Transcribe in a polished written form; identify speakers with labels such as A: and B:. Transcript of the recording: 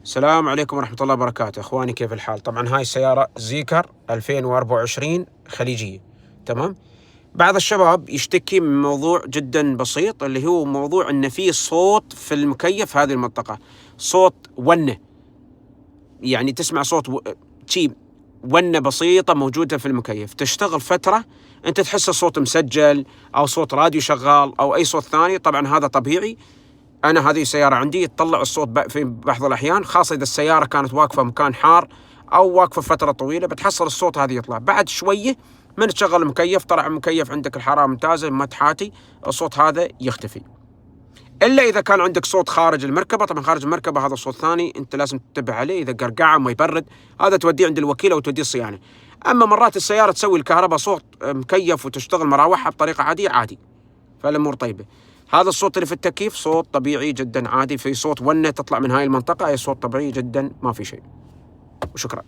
A: السلام عليكم ورحمة الله وبركاته. اخواني كيف الحال؟ طبعا هاي السيارة زيكر 2024 خليجية. تمام. بعض الشباب يشتكي من موضوع جدا بسيط، اللي هو موضوع ان في صوت في المكيف هذه المنطقة، صوت ونة، يعني تسمع صوت شي ونة بسيطة موجودة في المكيف، تشتغل فترة انت تحس الصوت مسجل او صوت راديو شغال او اي صوت ثاني. طبعا هذا طبيعي. أنا هذه السيارة عندي تطلع الصوت في بعض الأحيان، خاصة إذا السيارة كانت واقفة مكان حار أو واقفة فترة طويلة، بتحصل الصوت هذا يطلع. بعد شوية من تشغل المكيف، طلع المكيف عندك الحرارة ممتازة متحاتي، الصوت هذا يختفي. إلا إذا كان عندك صوت خارج المركبة. طبعا خارج المركبة هذا صوت ثاني أنت لازم تنتبه عليه، إذا قرقعة ما يبرد هذا توديه عند الوكيل أو توديه الصيانة. أما مرات السيارة تسوي الكهرباء صوت مكيف وتشتغل مراوحها بطريقة عادية عادي، فالأمور طيبة. هذا الصوت اللي في التكييف صوت طبيعي جدا عادي، في صوت ونة تطلع من هاي المنطقة، أي صوت طبيعي جدا ما في شيء. وشكرا.